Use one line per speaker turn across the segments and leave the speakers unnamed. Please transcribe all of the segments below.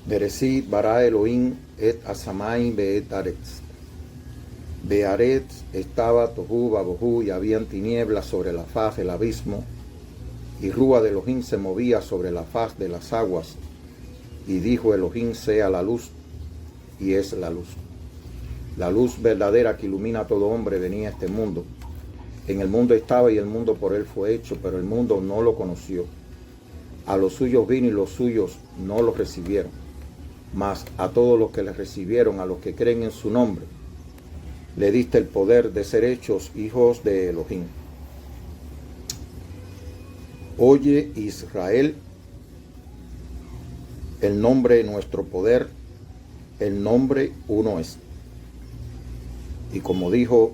Bereshit bara Elohim et Asamayim beet Aretz. Bearetz estaba tohu babohu y habían tinieblas sobre la faz del abismo, y Rúa de Elohim se movía sobre la faz de las aguas, y dijo Elohim sea la luz, y es la luz. La luz verdadera que ilumina a todo hombre venía a este mundo. En el mundo estaba y el mundo por él fue hecho, pero el mundo no lo conoció. A los suyos vino y los suyos no lo recibieron. Mas a todos los que le recibieron, a los que creen en su nombre, le diste el poder de ser hechos hijos de Elohim. Oye Israel, el nombre de nuestro poder, el nombre uno es. Y como dijo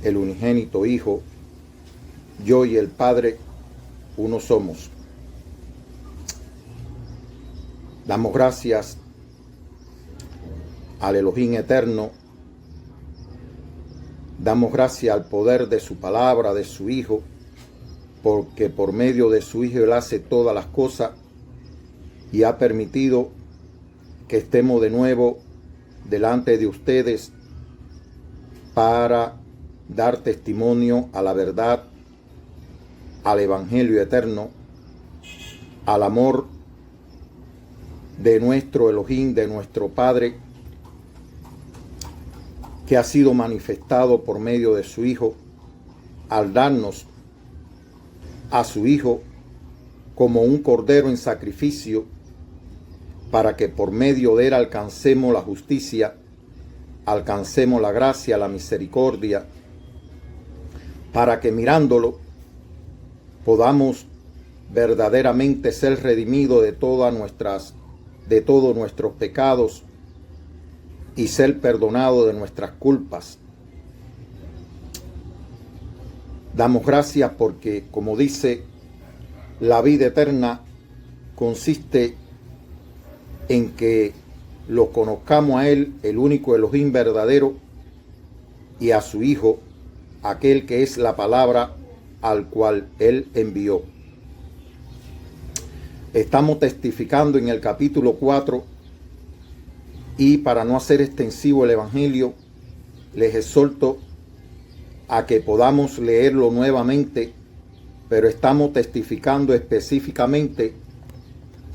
el unigénito Hijo, yo y el Padre uno somos. Damos gracias al Elohim eterno. Damos gracias al poder de su palabra, de su Hijo, porque por medio de su Hijo Él hace todas las cosas y ha permitido que estemos de nuevo delante de ustedes para dar testimonio a la verdad, al Evangelio eterno, al amor de nuestro Elohim, de nuestro Padre, que ha sido manifestado por medio de su Hijo, al darnos a su Hijo como un cordero en sacrificio, para que por medio de él alcancemos la justicia, alcancemos la gracia, la misericordia, para que mirándolo podamos verdaderamente ser redimidos de todos nuestros pecados y ser perdonados de nuestras culpas. Damos gracias porque, como dice, la vida eterna consiste en que lo conozcamos a Él, el único Elohim verdadero, y a su Hijo, aquel que es la palabra al cual Él envió. Estamos testificando en el capítulo 4, y para no hacer extensivo el Evangelio, les exhorto a que podamos leerlo nuevamente, pero estamos testificando específicamente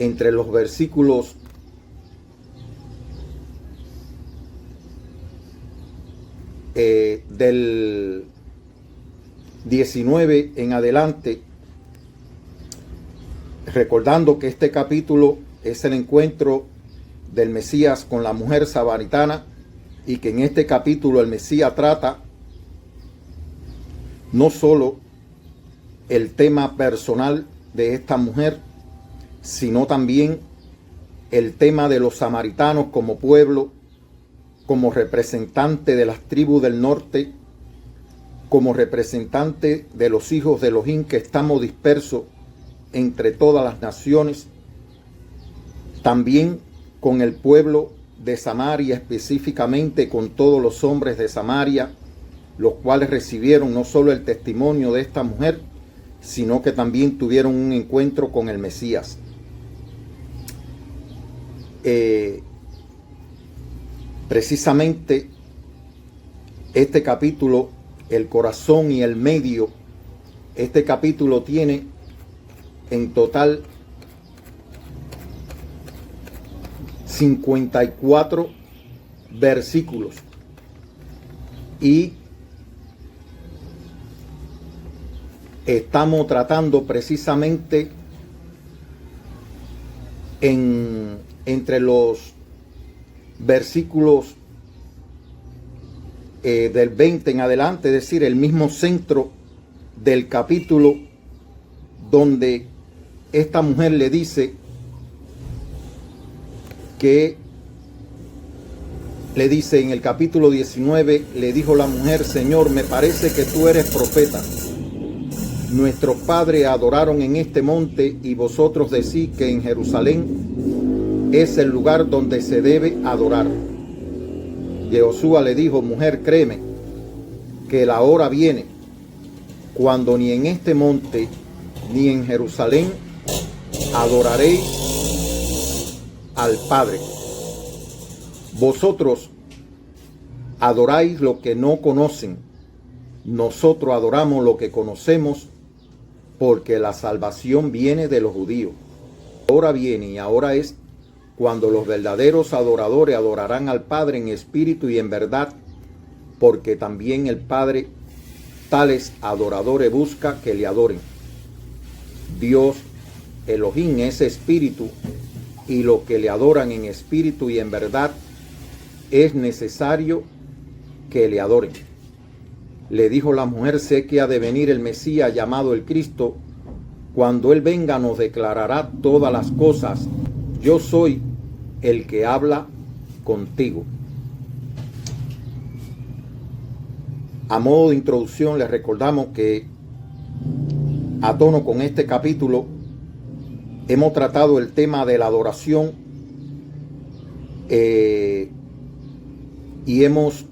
entre los versículos del 19 en adelante, recordando que este capítulo es el encuentro del Mesías con la mujer samaritana, y que en este capítulo el Mesías trata no solo el tema personal de esta mujer, sino también el tema de los samaritanos como pueblo, como representante de las tribus del norte, como representante de los hijos de Elohim que estamos dispersos entre todas las naciones, también con el pueblo de Samaria, específicamente con todos los hombres de Samaria, los cuales recibieron no solo el testimonio de esta mujer, sino que también tuvieron un encuentro con el Mesías. Precisamente este capítulo, el corazón y el medio, este capítulo tiene en total 54 versículos, y estamos tratando precisamente entre los versículos del 20 en adelante, es decir, el mismo centro del capítulo, donde esta mujer le dice en el capítulo 19, le dijo la mujer: Señor, me parece que tú eres profeta. Nuestros padres adoraron en este monte, y vosotros decís que en Jerusalén es el lugar donde se debe adorar. Yehoshua le dijo: mujer, créeme que la hora viene cuando ni en este monte ni en Jerusalén adoraréis al Padre. Vosotros adoráis lo que no conocen. Nosotros adoramos lo que conocemos, porque la salvación viene de los judíos. Ahora viene y ahora es cuando los verdaderos adoradores adorarán al Padre en espíritu y en verdad, porque también el Padre tales adoradores busca que le adoren. Dios, Elohim, es espíritu, y los que le adoran en espíritu y en verdad es necesario que le adoren. Le dijo la mujer: sé que ha de venir el Mesías llamado el Cristo. Cuando Él venga nos declarará todas las cosas. Yo soy el que habla contigo. A modo de introducción les recordamos que a tono con este capítulo hemos tratado el tema de la adoración y hemos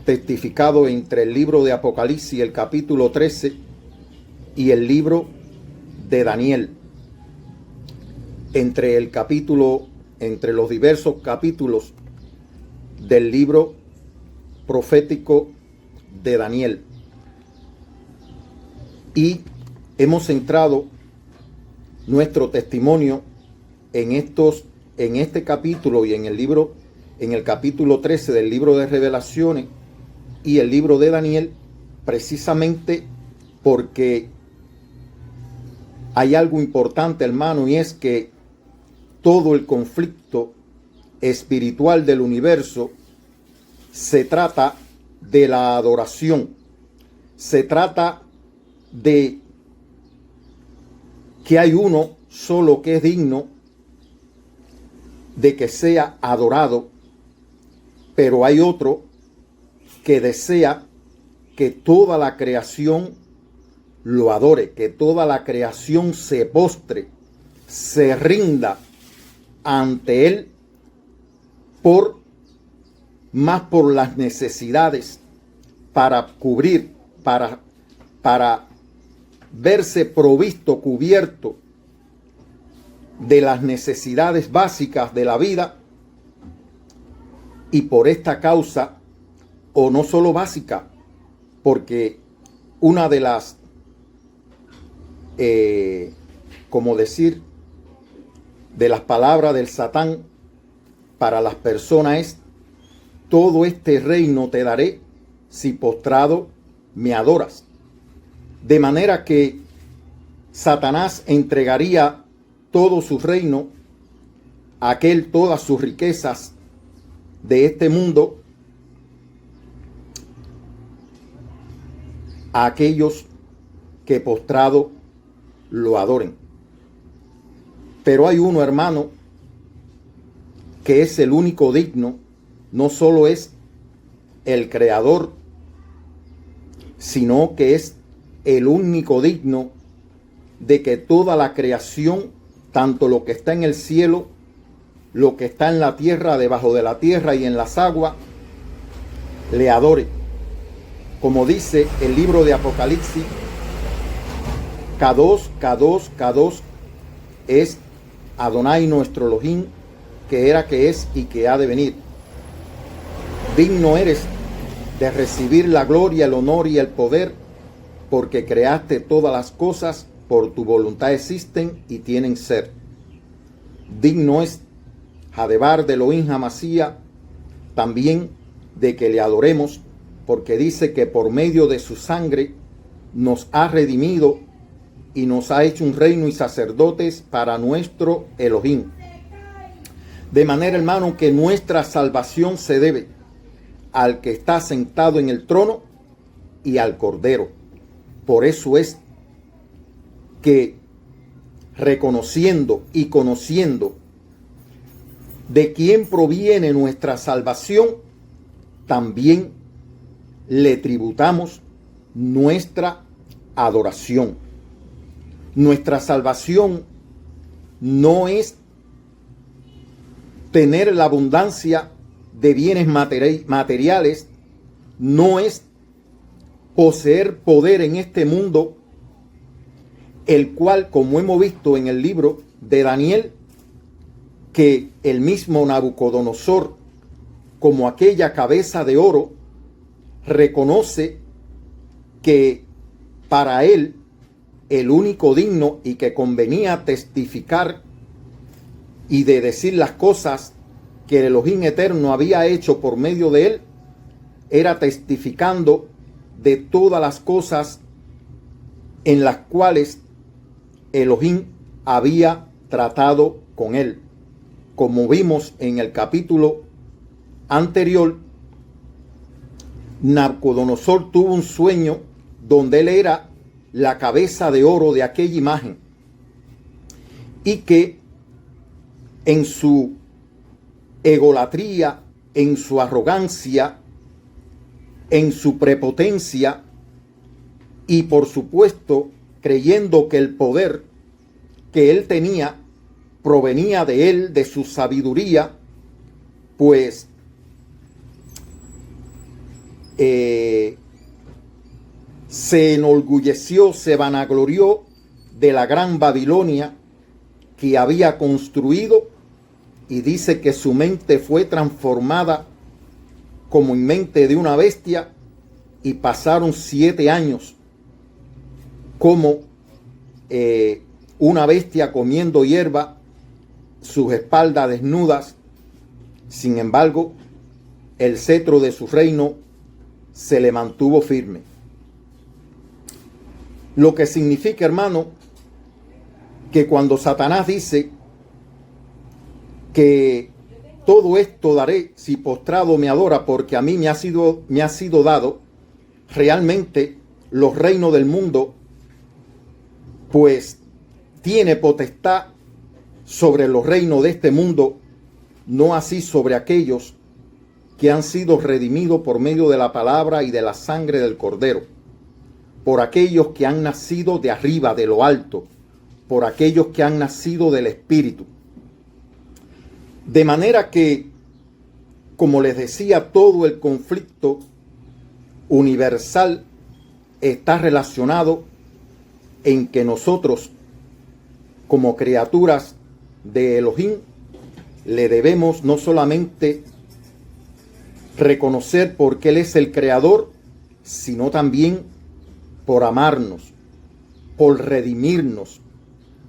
testificado entre el libro de Apocalipsis, el capítulo 13, y el libro de Daniel. Entre los diversos capítulos del libro profético de Daniel. Y hemos centrado nuestro testimonio en este capítulo y en el capítulo 13 del libro de Revelaciones y el libro de Daniel, precisamente porque hay algo importante, hermano, y es que todo el conflicto espiritual del universo se trata de la adoración. Se trata de que hay uno solo que es digno de que sea adorado, pero hay otro que desea que toda la creación lo adore, que toda la creación se postre, se rinda ante Él más por las necesidades, para cubrir, para verse provisto, cubierto de las necesidades básicas de la vida, y por esta causa, o no solo básica, porque una de las, de las palabras del Satán para las personas es: todo este reino te daré si postrado me adoras. De manera que Satanás entregaría todo su reino, todas sus riquezas de este mundo, a aquellos que postrado lo adoren. Pero hay uno, hermano, que es el único digno. No solo es el creador, sino que es el único digno de que toda la creación, tanto lo que está en el cielo, lo que está en la tierra, debajo de la tierra y en las aguas, le adore. Como dice el libro de Apocalipsis, Kadosh, Kadosh, Kadosh es Adonai nuestro Elohim, que era, que es y que ha de venir. Digno eres de recibir la gloria, el honor y el poder, porque creaste todas las cosas, por tu voluntad existen y tienen ser. Digno es Jadebar de Elohim Hamasía, también de que le adoremos, porque dice que por medio de su sangre nos ha redimido y nos ha hecho un reino y sacerdotes para nuestro Elohim. De manera, hermano, que nuestra salvación se debe al que está sentado en el trono y al Cordero. Por eso es que, reconociendo y conociendo de quién proviene nuestra salvación, también le tributamos nuestra adoración. Nuestra salvación no es tener la abundancia de bienes materiales, no es poseer poder en este mundo, el cual, como hemos visto en el libro de Daniel, que el mismo Nabucodonosor, como aquella cabeza de oro, reconoce que para él el único digno y que convenía testificar y de decir las cosas que el Elohim eterno había hecho por medio de él, era testificando de todas las cosas en las cuales Elohim había tratado con él. Como vimos en el capítulo anterior, Nabucodonosor tuvo un sueño donde él era la cabeza de oro de aquella imagen y que en su egolatría, en su arrogancia, en su prepotencia y por supuesto creyendo que el poder que él tenía provenía de él, de su sabiduría, pues se enorgulleció, se vanaglorió de la gran Babilonia que había construido, y dice que su mente fue transformada como en mente de una bestia, y pasaron 7 años como una bestia comiendo hierba, sus espaldas desnudas. Sin embargo, el cetro de su reino se le mantuvo firme. Lo que significa, hermano, que cuando Satanás dice que todo esto daré si postrado me adora, porque a mí me ha sido dado, realmente los reinos del mundo, pues tiene potestad sobre los reinos de este mundo, no así sobre aquellos que han sido redimidos por medio de la palabra y de la sangre del Cordero, por aquellos que han nacido de arriba, de lo alto, por aquellos que han nacido del Espíritu. De manera que, como les decía, todo el conflicto universal está relacionado en que nosotros, como criaturas de Elohim, le debemos no solamente reconocer porque Él es el creador, sino también por amarnos, por redimirnos,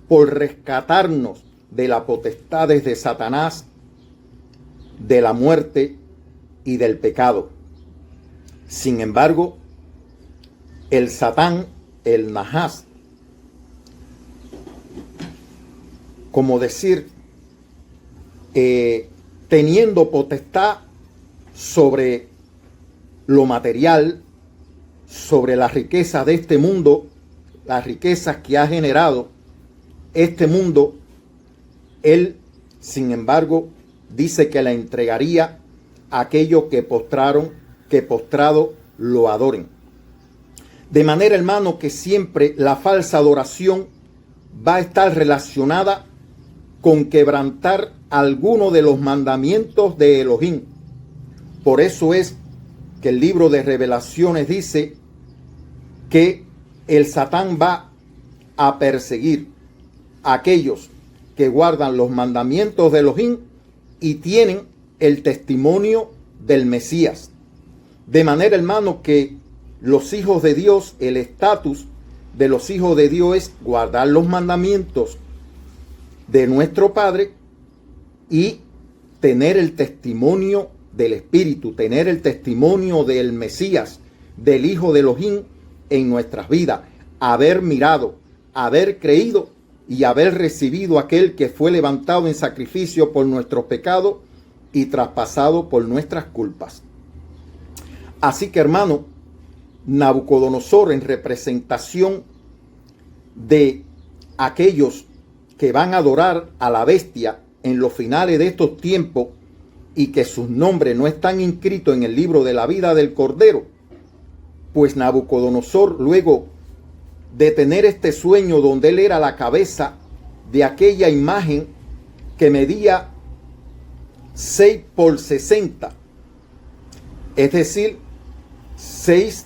por rescatarnos de las potestades de Satanás, de la muerte y del pecado. Sin embargo, el Satán, el Nahas, como decir, teniendo potestad sobre lo material, sobre las riquezas de este mundo, las riquezas que ha generado este mundo, él, sin embargo, dice que la entregaría a aquellos que postrado lo adoren. De manera, hermano, que siempre la falsa adoración va a estar relacionada con quebrantar alguno de los mandamientos de Elohim. Por eso es que el libro de Revelaciones dice que el Satán va a perseguir a aquellos que guardan los mandamientos de Elohim y tienen el testimonio del Mesías. De manera, hermano, que los hijos de Dios, el estatus de los hijos de Dios es guardar los mandamientos de nuestro Padre y tener el testimonio del Espíritu, tener el testimonio del Mesías, del Hijo de Elohim en nuestras vidas, haber mirado, haber creído y haber recibido aquel que fue levantado en sacrificio por nuestros pecados y traspasado por nuestras culpas. Así que, hermano, Nabucodonosor, en representación de aquellos que van a adorar a la bestia en los finales de estos tiempos y que sus nombres no están inscritos en el libro de la vida del Cordero, pues Nabucodonosor, luego de tener este sueño donde él era la cabeza de aquella imagen que medía 6 por 60, es decir, 6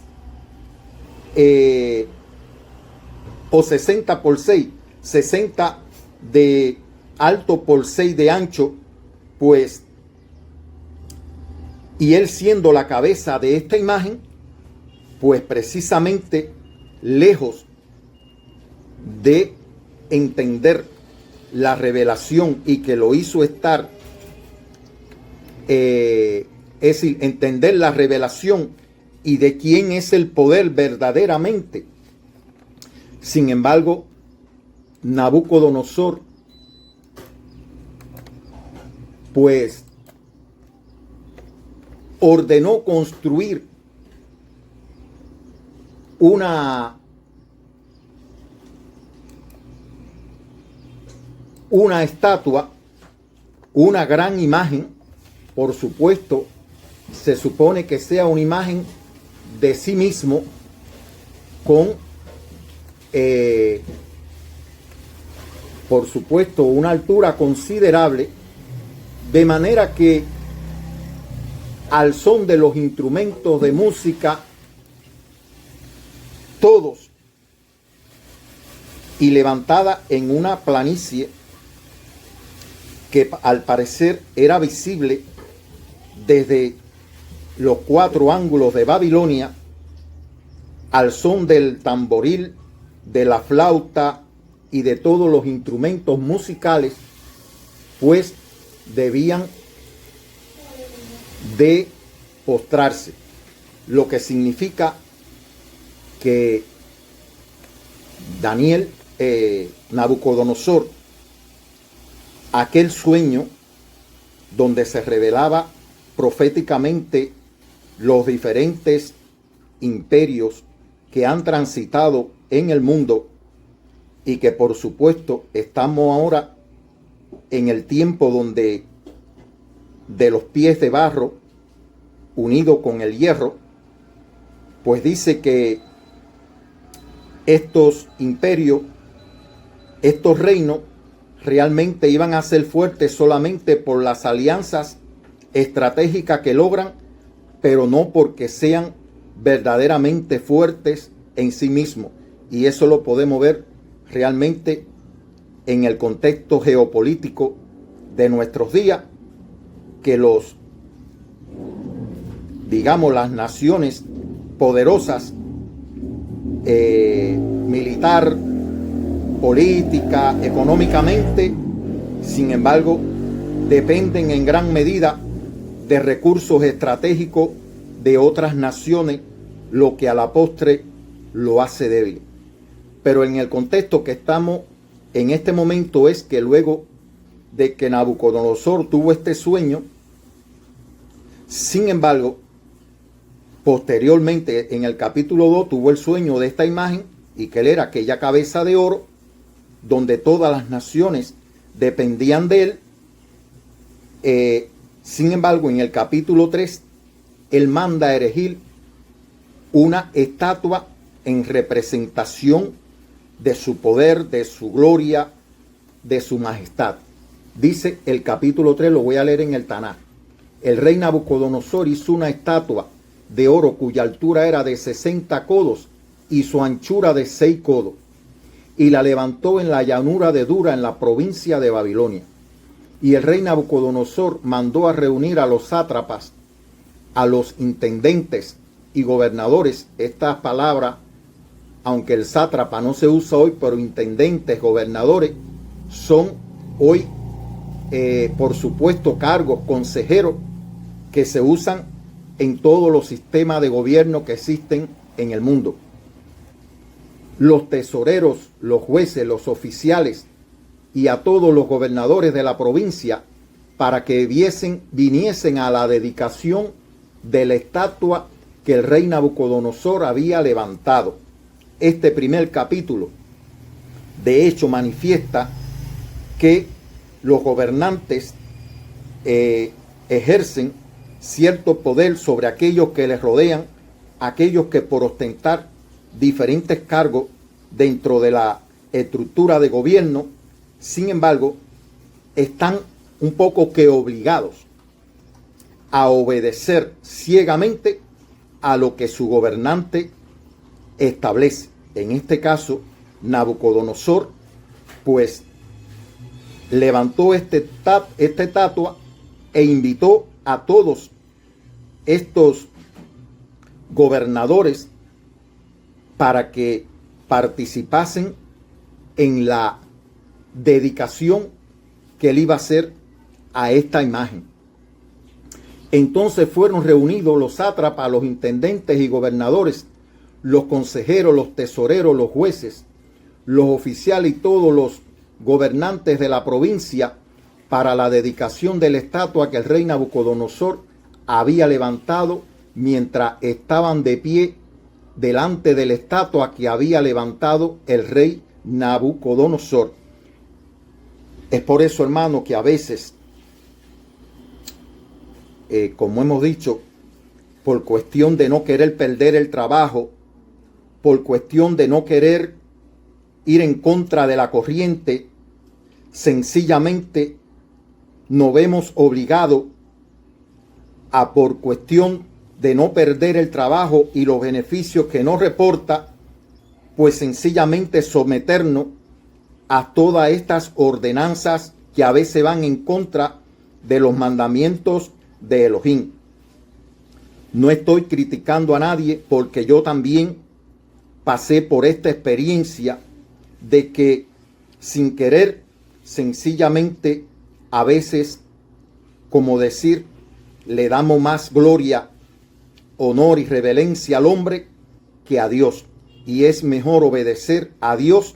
o 60 por 6, 60 de alto por 6 de ancho, pues, y él siendo la cabeza de esta imagen, pues precisamente lejos de entender la revelación y que lo hizo estar, es decir, entender la revelación y de quién es el poder verdaderamente. Sin embargo, Nabucodonosor, pues, ordenó construir una estatua, una gran imagen. Por supuesto, se supone que sea una imagen de sí mismo con, por supuesto, una altura considerable, de manera que al son de los instrumentos de música, todos, y levantada en una planicie que al parecer era visible desde los 4 ángulos de Babilonia, al son del tamboril, de la flauta y de todos los instrumentos musicales, pues debían de postrarse, lo que significa que Nabucodonosor, aquel sueño donde se revelaba proféticamente los diferentes imperios que han transitado en el mundo y que por supuesto estamos ahora en el tiempo donde de los pies de barro unido con el hierro, pues dice que estos imperios, estos reinos, realmente iban a ser fuertes solamente por las alianzas estratégicas que logran, pero no porque sean verdaderamente fuertes en sí mismos. Y eso lo podemos ver realmente en el contexto geopolítico de nuestros días, que las naciones poderosas, militar, política, económicamente, sin embargo, dependen en gran medida de recursos estratégicos de otras naciones, lo que a la postre lo hace débil. Pero en el contexto que estamos en este momento es que luego de que Nabucodonosor tuvo este sueño, sin embargo, posteriormente en el capítulo 2 tuvo el sueño de esta imagen y que él era aquella cabeza de oro donde todas las naciones dependían de él. Sin embargo, en el capítulo 3, él manda a erigir una estatua en representación de su poder, de su gloria, de su majestad. Dice el capítulo 3, lo voy a leer en el Tanaj. El rey Nabucodonosor hizo una estatua de oro cuya altura era de 60 codos y su anchura de 6 codos, y la levantó en la llanura de Dura, en la provincia de Babilonia. Y el rey Nabucodonosor mandó a reunir a los sátrapas, a los intendentes y gobernadores. Esta palabra, aunque el sátrapa no se usa hoy, pero intendentes, gobernadores, son hoy, por supuesto, cargos, consejeros, que se usan en todos los sistemas de gobierno que existen en el mundo. Los tesoreros, los jueces, los oficiales y a todos los gobernadores de la provincia, para que viniesen a la dedicación de la estatua que el rey Nabucodonosor había levantado. Este primer capítulo, de hecho, manifiesta que los gobernantes ejercen cierto poder sobre aquellos que les rodean, aquellos que por ostentar diferentes cargos dentro de la estructura de gobierno, sin embargo, están un poco que obligados a obedecer ciegamente a lo que su gobernante establece. En este caso, Nabucodonosor, pues, levantó esta estatua e invitó a todos estos gobernadores para que participasen en la dedicación que él iba a hacer a esta imagen. Entonces fueron reunidos los sátrapas, los intendentes y gobernadores, los consejeros, los tesoreros, los jueces, los oficiales y todos los gobernantes de la provincia para la dedicación de la estatua que el rey Nabucodonosor había levantado mientras estaban de pie delante de la estatua que había levantado el rey Nabucodonosor. Es por eso, hermano, que a veces, como hemos dicho, por cuestión de no querer perder el trabajo, por cuestión de no querer ir en contra de la corriente, sencillamente nos vemos obligados a, por cuestión de no perder el trabajo y los beneficios que nos reporta, pues sencillamente someternos a todas estas ordenanzas que a veces van en contra de los mandamientos de Elohim. No estoy criticando a nadie, porque yo también pasé por esta experiencia de que sin querer, sencillamente a veces, como decir, le damos más gloria, honor y reverencia al hombre que a Dios. Y es mejor obedecer a Dios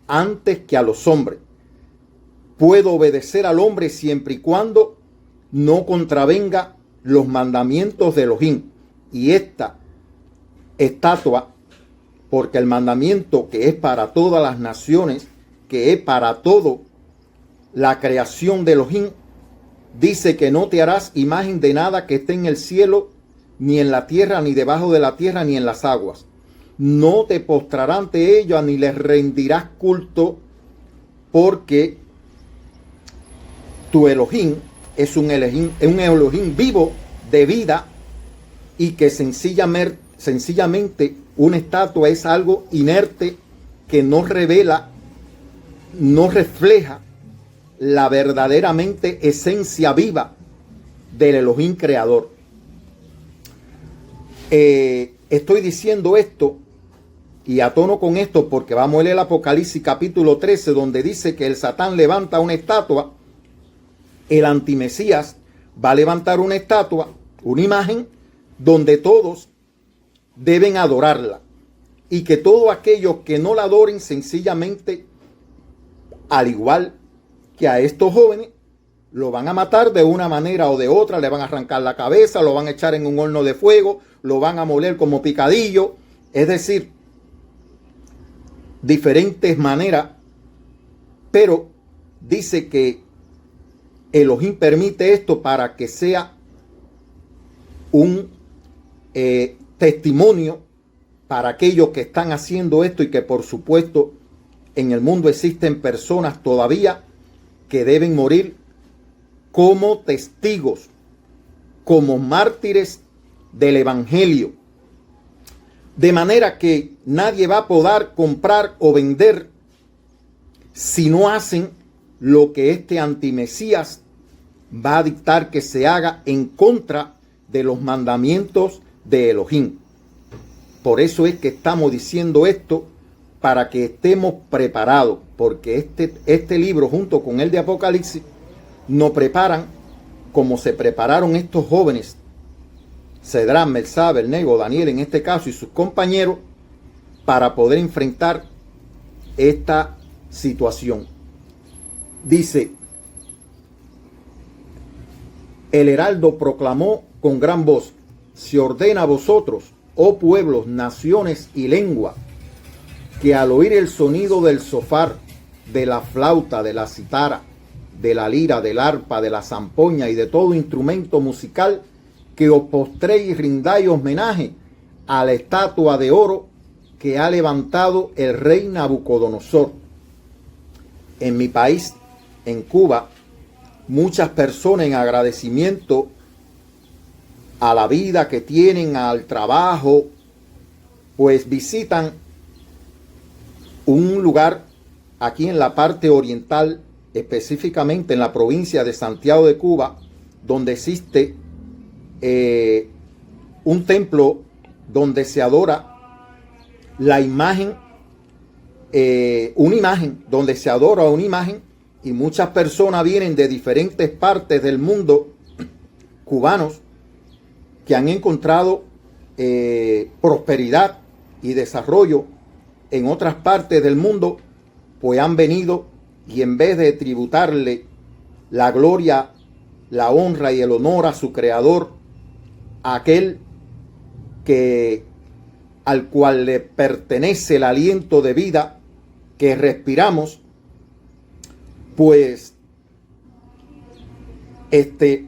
antes que a los hombres. Puedo obedecer al hombre siempre y cuando no contravenga los mandamientos de Elohim. Y esta estatua, porque el mandamiento que es para todas las naciones, que es para todo la creación de Elohim, dice que no te harás imagen de nada que esté en el cielo, ni en la tierra, ni debajo de la tierra, ni en las aguas. No te postrarás ante ellos, ni les rendirás culto, porque tu Elohim es un Elohim vivo, de vida, y que sencillamente una estatua es algo inerte que no revela, no refleja la verdaderamente esencia viva del Elohim creador. Estoy diciendo esto y a tono con esto porque vamos a leer el Apocalipsis capítulo 13, donde dice que el Satán levanta una estatua. El antimesías va a levantar una estatua, una imagen, donde todos deben adorarla. Y que todos aquellos que no la adoren, sencillamente, al igual que a estos jóvenes, lo van a matar de una manera o de otra, le van a arrancar la cabeza, lo van a echar en un horno de fuego, lo van a moler como picadillo. Es decir, diferentes maneras, pero dice que Elohim permite esto para que sea un testimonio para aquellos que están haciendo esto, y que por supuesto en el mundo existen personas todavía que deben morir como testigos, como mártires del evangelio. De manera que nadie va a poder comprar o vender si no hacen lo que este antimesías va a dictar que se haga en contra de los mandamientos de Elohim. Por eso es que estamos diciendo esto, para que estemos preparados, porque este libro junto con el de Apocalipsis nos preparan como se prepararon estos jóvenes, Cedrán, Mesach, Abed-nego, Daniel en este caso y sus compañeros, para poder enfrentar esta situación. Dice: el heraldo proclamó con gran voz: se ordena a vosotros, oh pueblos, naciones y lengua, que al oír el sonido del zofar, de la flauta, de la citara, de la lira, del arpa, de la zampoña y de todo instrumento musical, que os postréis y rindáis homenaje a la estatua de oro que ha levantado el rey Nabucodonosor. En mi país, en Cuba, muchas personas, en agradecimiento a la vida que tienen, al trabajo, pues visitan un lugar aquí en la parte oriental específicamente en la provincia de Santiago de Cuba, donde existe un templo donde se adora la imagen, una imagen, donde se adora una imagen, y muchas personas vienen de diferentes partes del mundo, cubanos, que han encontrado prosperidad y desarrollo en otras partes del mundo, pues han venido y en vez de tributarle la gloria, la honra y el honor a su creador, aquel al cual le pertenece el aliento de vida que respiramos, pues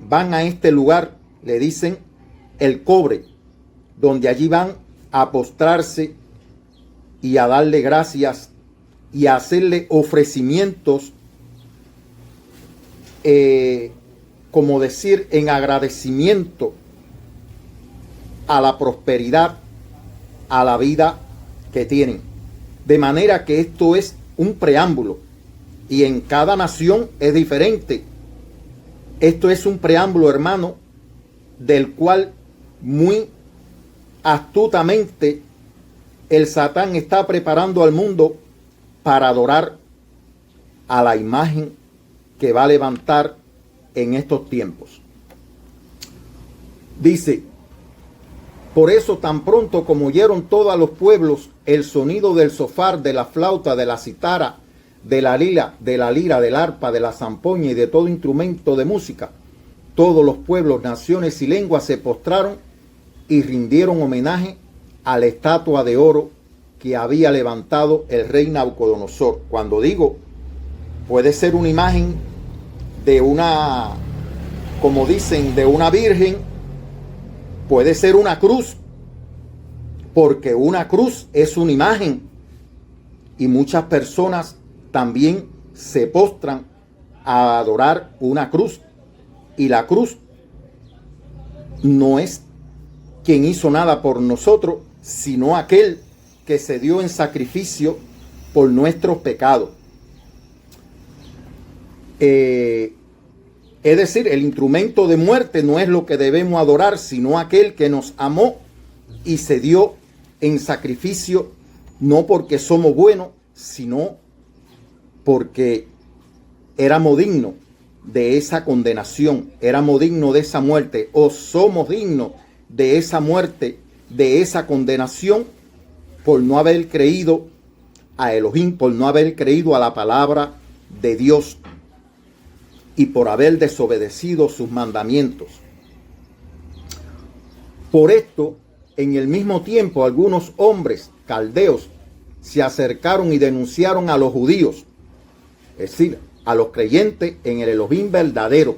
van a este lugar, le dicen el Cobre, donde allí van a postrarse y a darle gracias y a hacerle ofrecimientos, como decir, en agradecimiento a la prosperidad, a la vida que tienen. De manera que esto es un preámbulo, y en cada nación es diferente. Esto es un preámbulo, hermano, del cual muy astutamente el Satán está preparando al mundo para adorar a la imagen que va a levantar en estos tiempos. Dice: por eso tan pronto como oyeron todos los pueblos el sonido del zofar, de la flauta, de la citara, de la lira, del arpa, de la zampoña y de todo instrumento de música, todos los pueblos, naciones y lenguas se postraron y rindieron homenaje a la estatua de oro que había levantado el rey Nabucodonosor. Cuando digo, puede ser una imagen de una, como dicen, de una virgen, puede ser una cruz, porque una cruz es una imagen, y muchas personas también se postran a adorar una cruz, y la cruz no es quien hizo nada por nosotros, sino aquel que se dio en sacrificio por nuestros pecados. Es decir, el instrumento de muerte no es lo que debemos adorar, sino aquel que nos amó y se dio en sacrificio, no porque somos buenos, sino porque éramos dignos de esa condenación, éramos dignos de esa muerte, o somos dignos de esa muerte, de esa condenación, por no haber creído a Elohim, por no haber creído a la palabra de Dios y por haber desobedecido sus mandamientos. Por esto, en el mismo tiempo, algunos hombres caldeos se acercaron y denunciaron a los judíos, es decir, a los creyentes en el Elohim verdadero,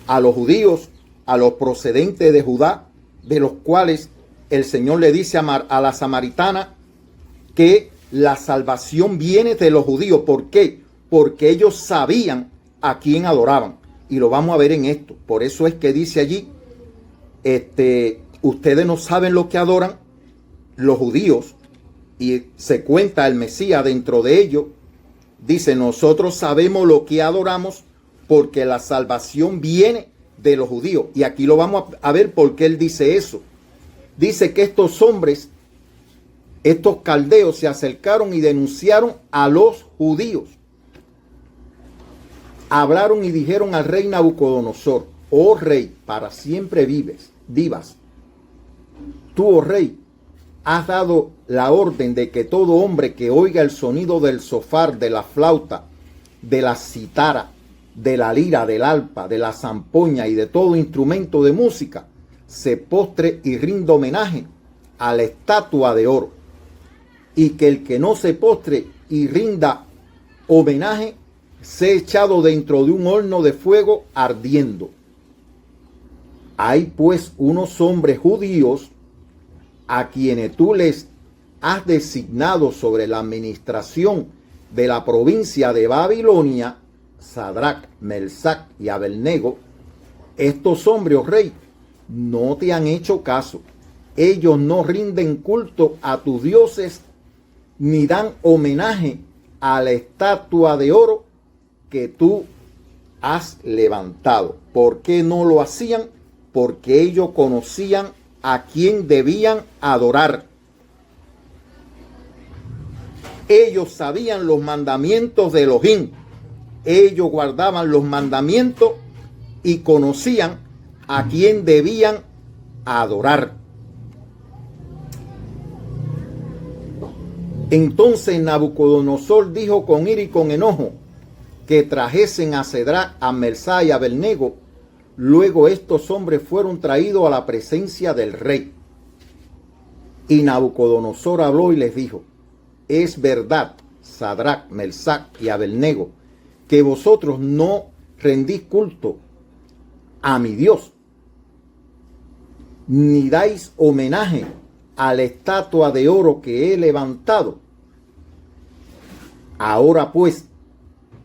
a los judíos, a los procedentes de Judá, de los cuales el Señor le dice a la samaritana que la salvación viene de los judíos. ¿Por qué? Porque ellos sabían a quién adoraban. Y lo vamos a ver en esto. Por eso es que dice allí, ustedes no saben lo que adoran los judíos, y se cuenta el Mesías dentro de ellos. Dice: nosotros sabemos lo que adoramos porque la salvación viene de los judíos. Y aquí lo vamos a ver por qué él dice eso. Dice que estos hombres, estos caldeos, se acercaron y denunciaron a los judíos. Hablaron y dijeron al rey Nabucodonosor: oh rey, para siempre vivas. Tú, oh rey, has dado la orden de que todo hombre que oiga el sonido del zofar, de la flauta, de la citara, de la lira, del arpa, de la zampoña y de todo instrumento de música, se postre y rinda homenaje a la estatua de oro, y que el que no se postre y rinda homenaje sea echado dentro de un horno de fuego ardiendo. Hay pues unos hombres judíos a quienes tú les has designado sobre la administración de la provincia de Babilonia, Sadrach, Melsac y Abednego. Estos hombres, oh rey, no te han hecho caso. Ellos no rinden culto a tus dioses, ni dan homenaje a la estatua de oro que tú has levantado. ¿Por qué no lo hacían? Porque ellos conocían a quién debían adorar. Ellos sabían los mandamientos de Elohim. Ellos guardaban los mandamientos y conocían a quién debían adorar. Entonces Nabucodonosor dijo con ira y con enojo que trajesen a Sadrach, a Mesach y a Abednego. Luego estos hombres fueron traídos a la presencia del rey. Y Nabucodonosor habló y les dijo: es verdad, Sadrach, Mesach y Abednego, que vosotros no rendís culto a mi Dios, ni dais homenaje a la estatua de oro que he levantado. Ahora pues,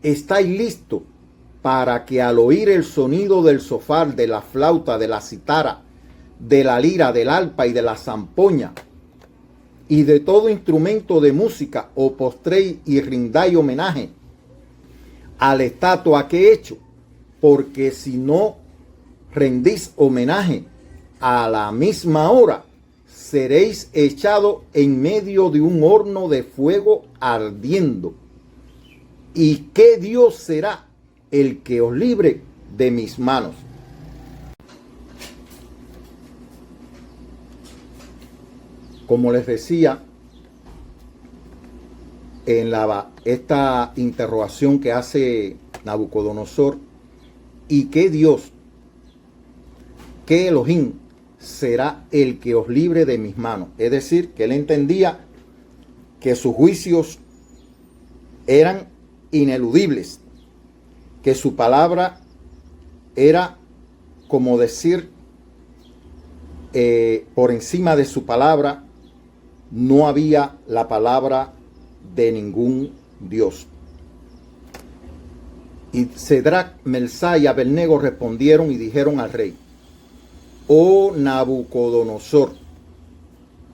estáis listos para que al oír el sonido del zofar, de la flauta, de la citara, de la lira, del arpa y de la zampoña, y de todo instrumento de música, os postréis y rindáis homenaje a la estatua que he hecho, porque si no rendís homenaje a la misma hora, seréis echados en medio de un horno de fuego ardiendo. ¿Y qué Dios será el que os libre de mis manos? Como les decía, en esta interrogación que hace Nabucodonosor, ¿y qué Dios, qué Elohim será el que os libre de mis manos? Es decir, que él entendía que sus juicios eran ineludibles, que su palabra era como decir, por encima de su palabra no había la palabra de ningún Dios. Y Sadrach, Mesach y Abednego respondieron y dijeron al rey: oh Nabucodonosor,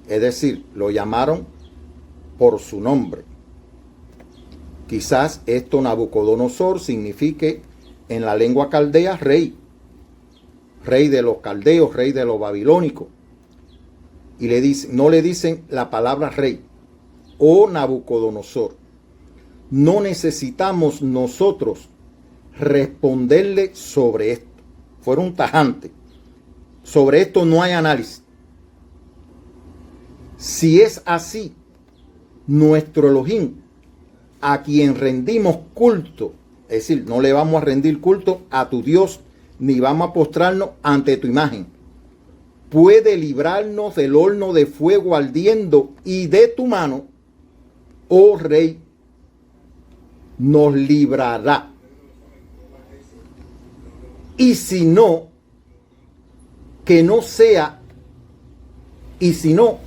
es decir, lo llamaron por su nombre. Quizás esto Nabucodonosor signifique en la lengua caldea rey, rey de los caldeos, rey de los babilónicos. Y no le dicen la palabra rey. Oh Nabucodonosor, no necesitamos nosotros responderle sobre esto. Fueron tajantes. Sobre esto no hay análisis. Si es así, nuestro Elohim, a quien rendimos culto, es decir, no le vamos a rendir culto a tu Dios, ni vamos a postrarnos ante tu imagen, puede librarnos del horno de fuego ardiendo, y de tu mano, oh rey, nos librará. Y si no, que no sea, y si no,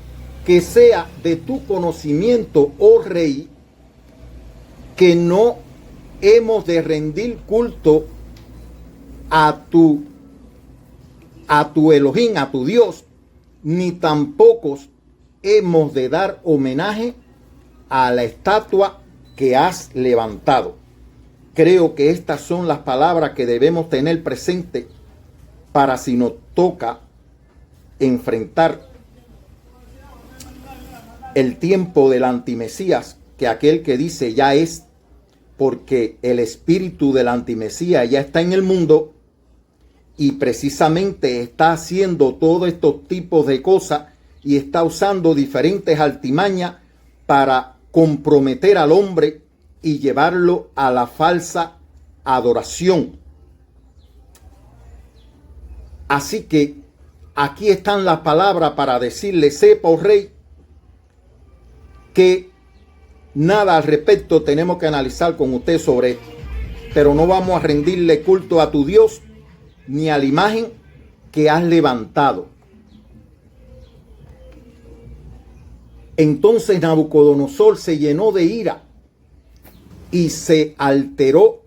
que sea de tu conocimiento, oh rey, que no hemos de rendir culto a tu Elohim, a tu Dios, ni tampoco hemos de dar homenaje a la estatua que has levantado. Creo que estas son las palabras que debemos tener presente para si nos toca enfrentar el tiempo del antimesías, que aquel que dice ya es, porque el espíritu del antimesías ya está en el mundo y precisamente está haciendo todos estos tipos de cosas y está usando diferentes artimañas para comprometer al hombre y llevarlo a la falsa adoración. Así que aquí están las palabras para decirle: sepa, oh rey, que nada al respecto tenemos que analizar con usted sobre esto, pero no vamos a rendirle culto a tu Dios ni a la imagen que has levantado. Entonces Nabucodonosor se llenó de ira y se alteró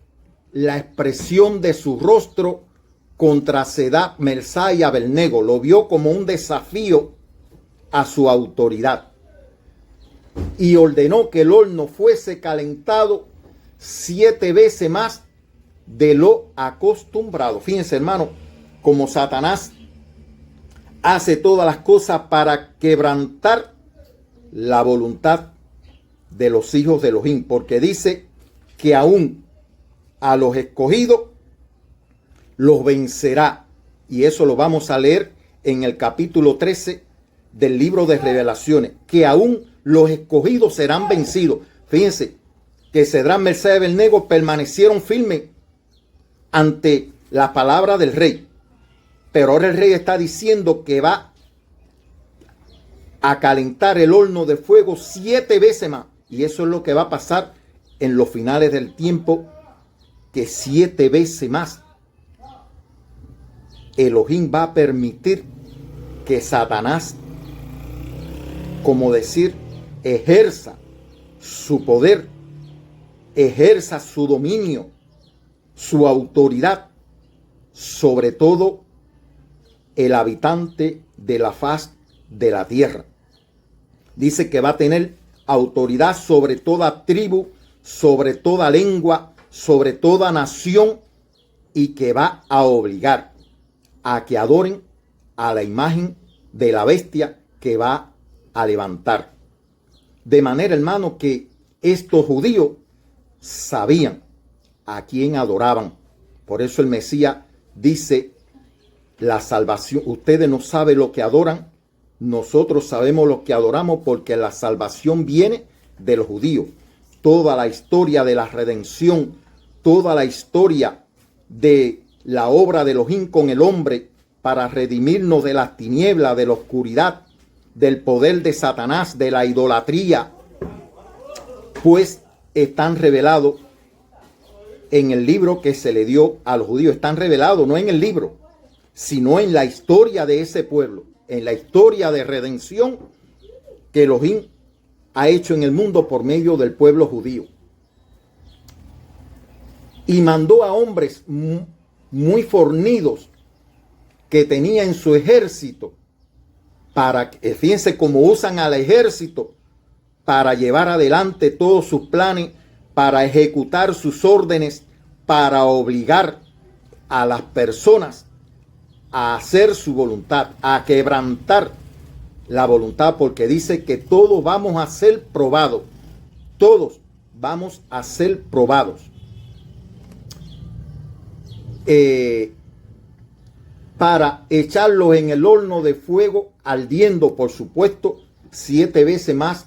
la expresión de su rostro contra Sadrach, Mesach y Abednego. Lo vio como un desafío a su autoridad y ordenó que el horno fuese calentado 7 veces más de lo acostumbrado. Fíjense, hermano, como Satanás hace todas las cosas para quebrantar la voluntad de los hijos de Elohim, porque dice que aún a los escogidos los vencerá. Y eso lo vamos a leer en el capítulo 13 del libro de Revelaciones, que aún los escogidos serán vencidos. Fíjense que Cedrán, Mesach y Abednego permanecieron firmes ante la palabra del rey. Pero ahora el rey está diciendo que va a calentar el horno de fuego 7 veces más. Y eso es lo que va a pasar en los finales del tiempo, que 7 veces más Elohim va a permitir que Satanás, como decir, ejerza su poder, ejerza su dominio, su autoridad sobre todo el habitante de la faz de la tierra. Dice que va a tener autoridad sobre toda tribu, sobre toda lengua, sobre toda nación, y que va a obligar a que adoren a la imagen de la bestia que va a levantar. De manera, hermano, que estos judíos sabían a quién adoraban. Por eso el Mesías dice: la salvación, ustedes no saben lo que adoran, nosotros sabemos lo que adoramos, porque la salvación viene de los judíos. Toda la historia de la redención, toda la historia de la obra de Elohim con el hombre para redimirnos de las tinieblas, de la oscuridad, del poder de Satanás, de la idolatría, pues están revelados en el libro que se le dio a los judíos. Están revelados no en el libro, sino en la historia de ese pueblo, en la historia de redención que Elohim ha hecho en el mundo por medio del pueblo judío. Y mandó a hombres muy fornidos que tenía en su ejército, para que, fíjense cómo usan al ejército para llevar adelante todos sus planes, para ejecutar sus órdenes, para obligar a las personas a hacer su voluntad, a quebrantar la voluntad, porque dice que todos vamos a ser probados, todos vamos a ser probados. Para echarlos en el horno de fuego ardiendo, por supuesto, 7 veces más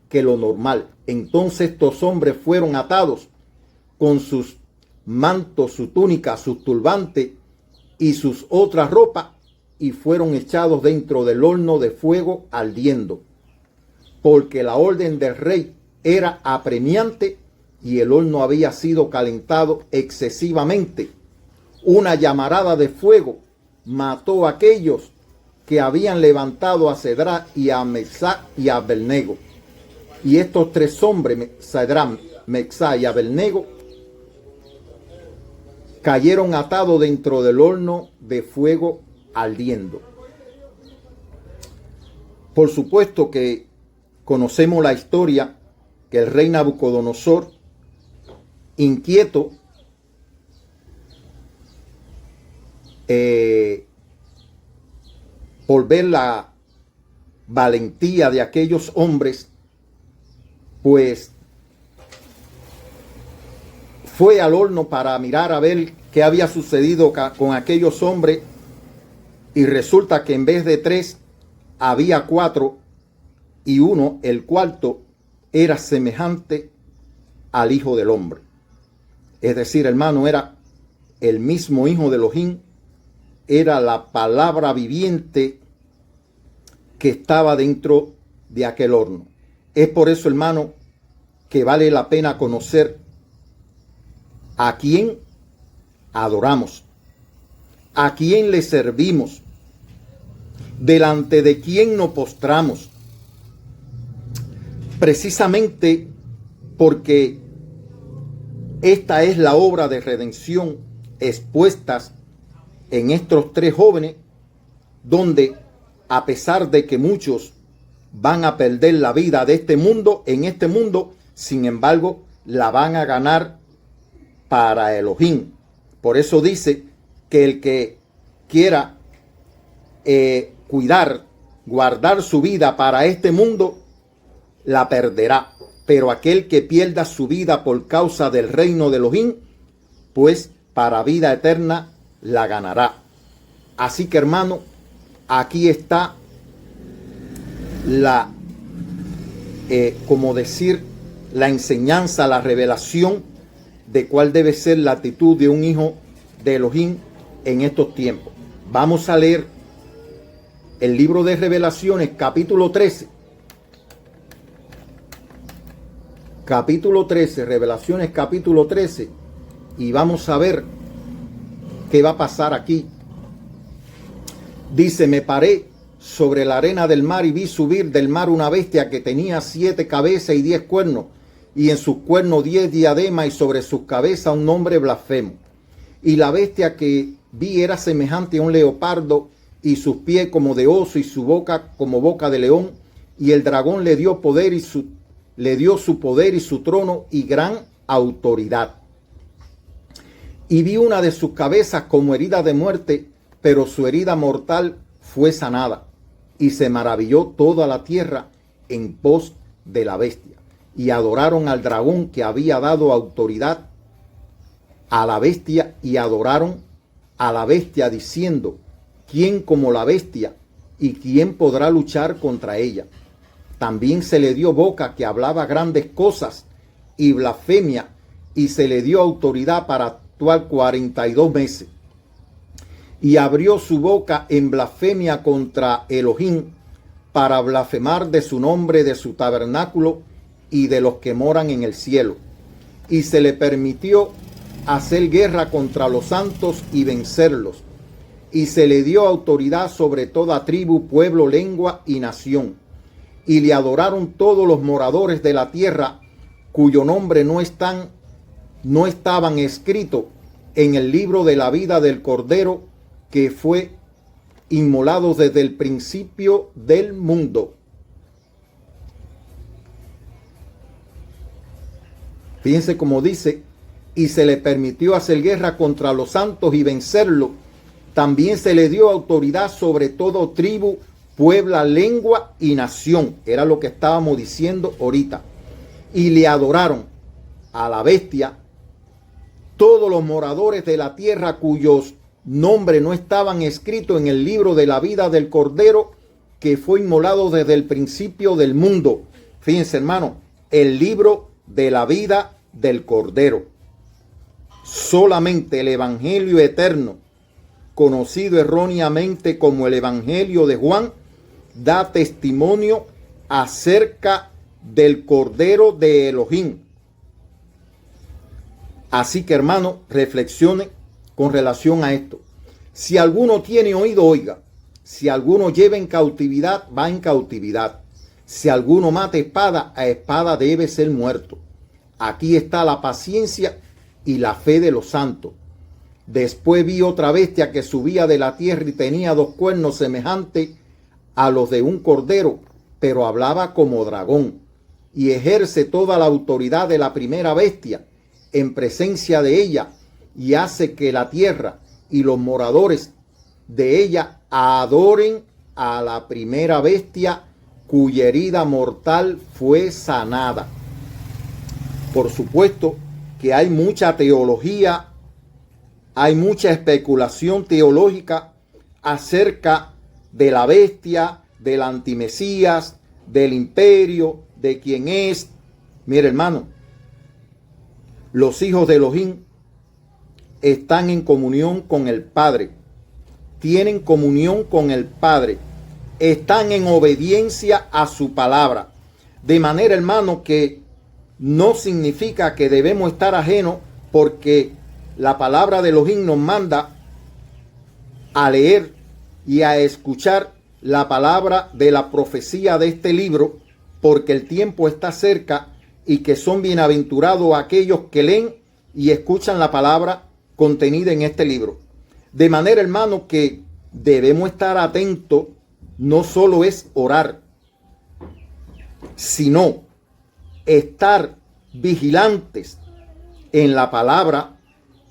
que lo normal. Entonces estos hombres fueron atados con sus mantos, su túnica, sus turbantes y sus otras ropas, y fueron echados dentro del horno de fuego ardiendo, porque la orden del rey era apremiante y el horno había sido calentado excesivamente. Una llamarada de fuego mató a aquellos que habían levantado a Cedrán y a Mesach y a Abednego. Y estos 3 hombres, Cedrán, Mesach y Abednego, cayeron atados dentro del horno de fuego ardiendo. Por supuesto que conocemos la historia, que el rey Nabucodonosor, inquieto, por ver la valentía de aquellos hombres, pues fue al horno para mirar a ver qué había sucedido con aquellos hombres, y resulta que en vez de 3 había 4, y uno, el cuarto, era semejante al Hijo del Hombre. Es decir, hermano, era el mismo Hijo de Elohim, era la palabra viviente que estaba dentro de aquel horno. Es por eso, hermano, que vale la pena conocer a quién adoramos, a quién le servimos, delante de quién nos postramos. Precisamente porque esta es la obra de redención expuestas en estos 3 jóvenes, donde a pesar de que muchos van a perder la vida de este mundo, en este mundo, sin embargo, la van a ganar para Elohim. Por eso dice que el que quiera guardar su vida para este mundo, la perderá. Pero aquel que pierda su vida por causa del reino de Elohim, pues para vida eterna la ganará. Así que, hermano, aquí está la, la enseñanza, la revelación de cuál debe ser la actitud de un hijo de Elohim en estos tiempos. Vamos a leer el libro de Revelaciones, capítulo 13. Capítulo 13, Revelaciones capítulo 13. Y vamos a ver qué va a pasar aquí. Dice: me paré sobre la arena del mar y vi subir del mar una bestia que tenía 7 cabezas y 10 cuernos, y en sus cuernos 10 diademas, y sobre sus cabezas un nombre blasfemo. Y la bestia que vi era semejante a un leopardo, y sus pies como de oso, y su boca como boca de león. Y el dragón le dio su poder y su trono y gran autoridad. Y vi una de sus cabezas como herida de muerte, pero su herida mortal fue sanada. Y se maravilló toda la tierra en pos de la bestia. Y adoraron al dragón que había dado autoridad a la bestia, y adoraron a la bestia diciendo: ¿quién como la bestia? ¿Y quién podrá luchar contra ella? También se le dio boca que hablaba grandes cosas y blasfemia, y se le dio autoridad para actuar 42 meses. Y abrió su boca en blasfemia contra Elohim, para blasfemar de su nombre, de su tabernáculo y de los que moran en el cielo. Y se le permitió hacer guerra contra los santos y vencerlos. Y se le dio autoridad sobre toda tribu, pueblo, lengua y nación. Y le adoraron todos los moradores de la tierra, cuyo nombre no estaban escritos en el libro de la vida del Cordero, que fue inmolado desde el principio del mundo. Fíjense cómo dice: y se le permitió hacer guerra contra los santos y vencerlo. También se le dio autoridad sobre todo tribu, pueblo, lengua y nación. Era lo que estábamos diciendo ahorita. Y le adoraron a la bestia todos los moradores de la tierra, cuyos nombres no estaban escritos en el libro de la vida del Cordero, que fue inmolado desde el principio del mundo. Fíjense, hermano, el libro de la vida del Cordero. Solamente el evangelio eterno, conocido erróneamente como el evangelio de Juan, da testimonio acerca del Cordero de Elohim. Así que, hermano, reflexione con relación a esto. Si alguno tiene oído, oiga. Si alguno lleva en cautividad, va en cautividad. Si alguno mata espada, a espada debe ser muerto. Aquí está la paciencia y la fe de los santos. Después vi otra bestia que subía de la tierra y tenía 2 cuernos semejantes a los de un cordero, pero hablaba como dragón, y ejerce toda la autoridad de la primera bestia en presencia de ella, y hace que la tierra y los moradores de ella adoren a la primera bestia, cuya herida mortal fue sanada. Por supuesto que hay mucha teología, hay mucha especulación teológica acerca de la bestia, del antimesías, del imperio, de quién es. Mire, hermano, los hijos de Elohim están en comunión con el Padre. Tienen comunión con el Padre. Están en obediencia a su palabra. De manera, hermano, que no significa que debemos estar ajenos, porque la palabra de Elohim nos manda a leer y a escuchar la palabra de la profecía de este libro, porque el tiempo está cerca, y que son bienaventurados aquellos que leen y escuchan la palabra contenida en este libro. De manera, hermano, que debemos estar atentos. No solo es orar, sino estar vigilantes en la palabra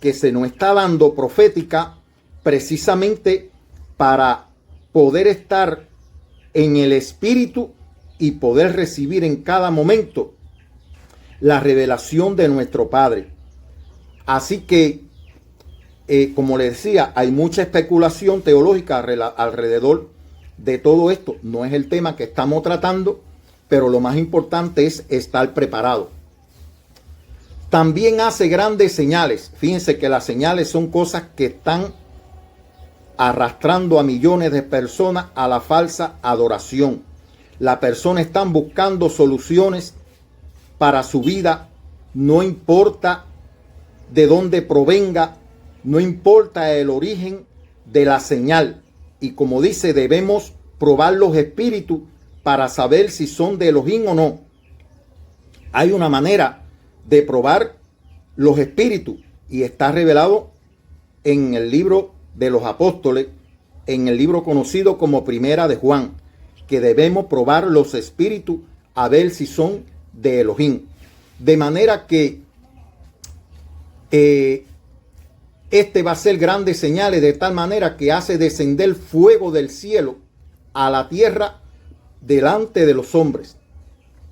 que se nos está dando profética precisamente para poder estar en el Espíritu y poder recibir en cada momento la revelación de nuestro Padre. Así que, como les decía, hay mucha especulación teológica alrededor de todo esto. No es el tema que estamos tratando, pero lo más importante es estar preparado. También hace grandes señales. Fíjense que las señales son cosas que están arrastrando a millones de personas a la falsa adoración. Las personas están buscando soluciones para su vida, no importa de dónde provenga, no importa el origen de la señal. Y como dice, debemos probar los espíritus para saber si son de Elohim o no. Hay una manera de probar los espíritus y está revelado en el libro de los apóstoles, en el libro conocido como Primera de Juan, que debemos probar los espíritus a ver si son de Elohim. De manera que este va a ser grandes señales, de tal manera que hace descender fuego del cielo a la tierra delante de los hombres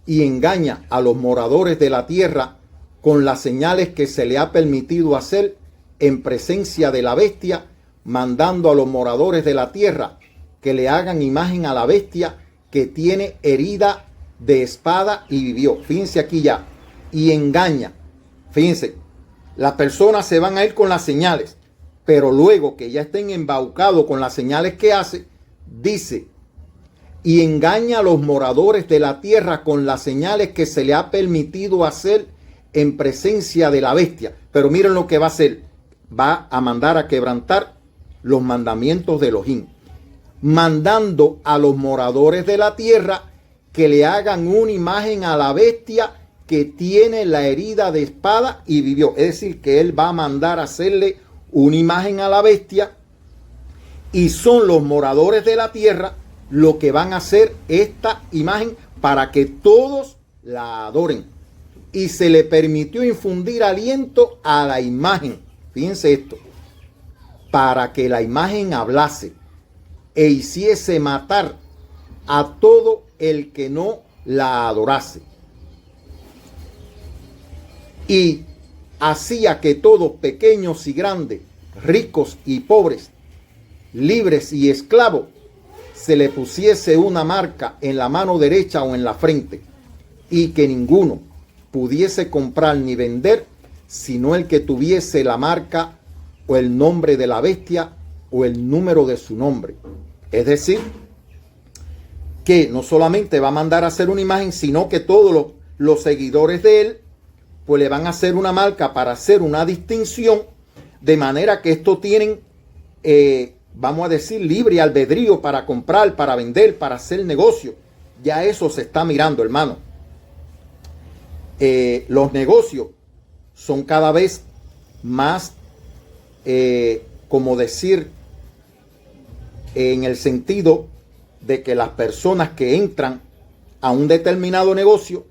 y engaña a los moradores de la tierra con las señales que se le ha permitido hacer en presencia de la bestia, mandando a los moradores de la tierra que le hagan imagen a la bestia que tiene herida de espada y vivió. Fíjense aquí ya. Y engaña. Fíjense, las personas se van a ir con las señales, pero luego que ya estén embaucados con las señales que hace, dice, y engaña a los moradores de la tierra con las señales que se le ha permitido hacer en presencia de la bestia. Pero miren lo que va a hacer. Va a mandar a quebrantar los mandamientos de Elohim, mandando a los moradores de la tierra que le hagan una imagen a la bestia que tiene la herida de espada y vivió. Es decir, que él va a mandar a hacerle una imagen a la bestia, y son los moradores de la tierra los que van a hacer esta imagen para que todos la adoren. Y se le permitió infundir aliento a la imagen. Fíjense esto. Para que la imagen hablase e hiciese matar a todo el que no la adorase. Y hacía que todos, pequeños y grandes, ricos y pobres, libres y esclavos, se le pusiese una marca en la mano derecha o en la frente, y que ninguno pudiese comprar ni vender, sino el que tuviese la marca o el nombre de la bestia o el número de su nombre. Es decir, que no solamente va a mandar a hacer una imagen, sino que todos los seguidores de él pues le van a hacer una marca para hacer una distinción, de manera que estos tienen, vamos a decir, libre albedrío para comprar, para vender, para hacer negocio. Ya eso se está mirando, hermano. Los negocios son cada vez más, como decir, en el sentido de que las personas que entran a un determinado negocio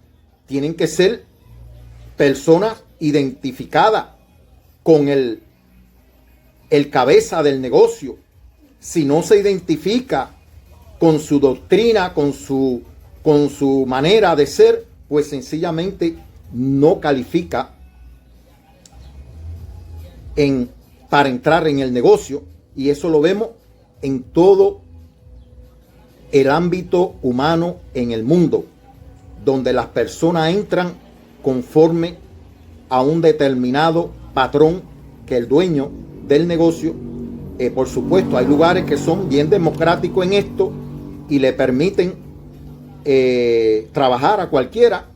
tienen que ser personas identificadas con el cabeza del negocio. Si no se identifica con su doctrina, con su manera de ser, pues sencillamente no califica para entrar en el negocio. Y eso lo vemos en todo el ámbito humano en el mundo, donde las personas entran conforme a un determinado patrón que el dueño del negocio, por supuesto, hay lugares que son bien democráticos en esto y le permiten trabajar a cualquiera,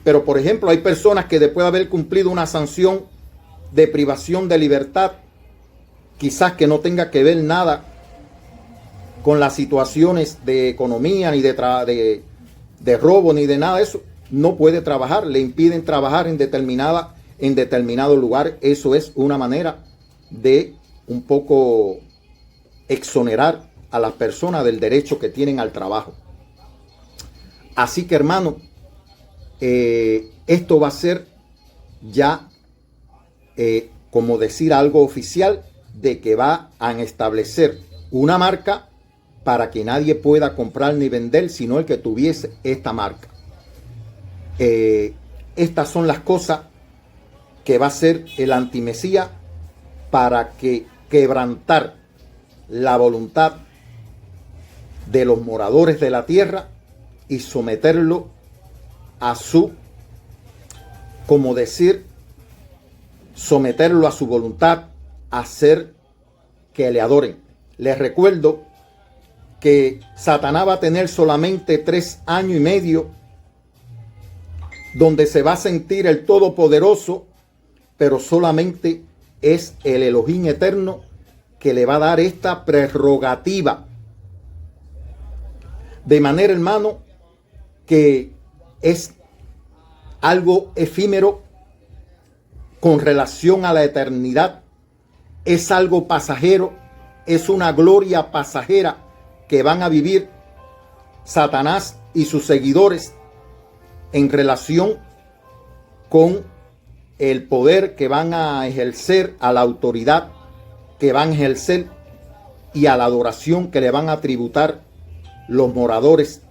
pero por ejemplo hay personas que después de haber cumplido una sanción de privación de libertad, quizás que no tenga que ver nada con las situaciones de economía, ni de robo, ni de nada de eso, no puede trabajar, le impiden trabajar en determinado lugar. Eso es una manera de un poco exonerar a las personas del derecho que tienen al trabajo. Así que, hermano, esto va a ser ya como decir algo oficial de que va a establecer una marca para que nadie pueda comprar ni vender, sino el que tuviese esta marca. Estas son las cosas que va a hacer el antimesías para quebrantar la voluntad de los moradores de la tierra y someterlo a su, como decir, someterlo a su voluntad, hacer que le adoren. Les recuerdo que Satanás va a tener solamente 3 años y medio donde se va a sentir el Todopoderoso, pero solamente es el Elohim eterno que le va a dar esta prerrogativa. De manera, hermano, que es algo efímero con relación a la eternidad, es algo pasajero, es una gloria pasajera que van a vivir Satanás y sus seguidores en relación con el poder que van a ejercer, a la autoridad que van a ejercer y a la adoración que le van a tributar los moradores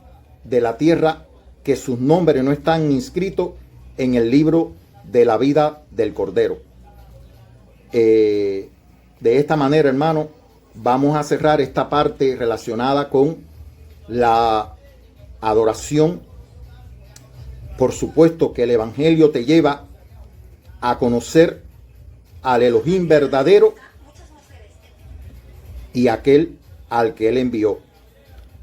de la tierra, que sus nombres no están inscritos en el libro de la vida del Cordero. De esta manera, hermano, vamos a cerrar esta parte relacionada con la adoración. Por supuesto que el Evangelio te lleva a conocer al Elohim verdadero y aquel al que Él envió.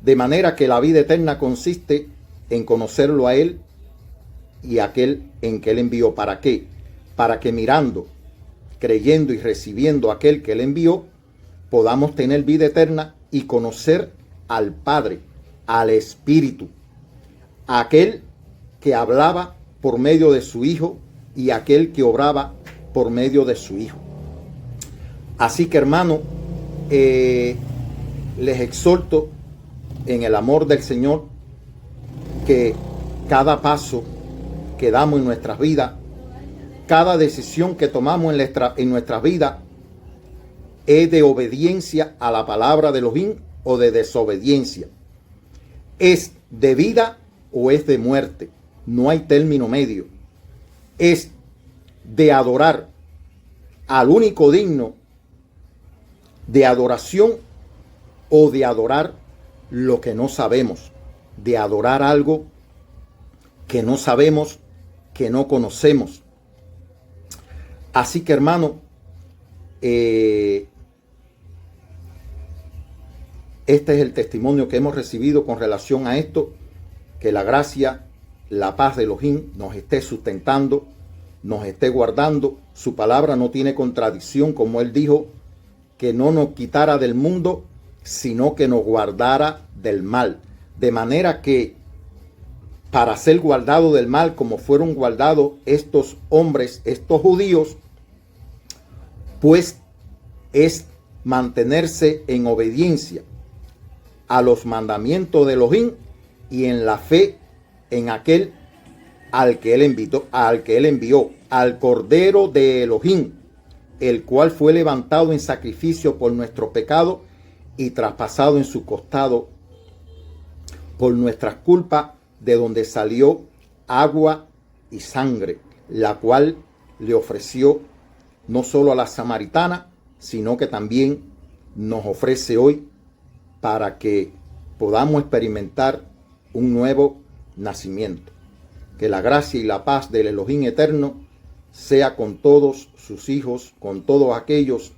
De manera que la vida eterna consiste en conocerlo a Él y aquel en que Él envió. ¿Para qué? Para que mirando, creyendo y recibiendo a aquel que Él envió, podamos tener vida eterna y conocer al Padre, al Espíritu, aquel que hablaba por medio de su Hijo y aquel que obraba por medio de su Hijo. Así que, hermano, les exhorto en el amor del Señor que cada paso que damos en nuestras vidas, cada decisión que tomamos en nuestras vidas, es de obediencia a la palabra de Elohim o de desobediencia. Es de vida o es de muerte. No hay término medio. Es de adorar al único digno de adoración o de adorar lo que no sabemos, de adorar algo que no sabemos, que no conocemos. Así que, hermano, este es el testimonio que hemos recibido con relación a esto. Que la gracia, la paz de Elohim nos esté sustentando, nos esté guardando. Su palabra no tiene contradicción, como Él dijo, que no nos quitara del mundo, sino que nos guardara del mal. De manera que para ser guardado del mal, como fueron guardados estos hombres, estos judíos, pues es mantenerse en obediencia a los mandamientos de Elohim y en la fe en aquel al que él envió, al Cordero de Elohim, el cual fue levantado en sacrificio por nuestro pecado y traspasado en su costado por nuestras culpas, de donde salió agua y sangre, la cual le ofreció no solo a la samaritana, sino que también nos ofrece hoy para que podamos experimentar un nuevo nacimiento. Que la gracia y la paz del Elohim eterno sea con todos sus hijos, con todos aquellos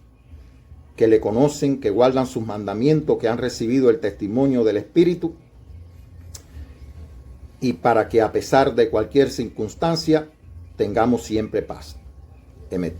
que le conocen, que guardan sus mandamientos, que han recibido el testimonio del Espíritu, y para que a pesar de cualquier circunstancia tengamos siempre paz. Amén.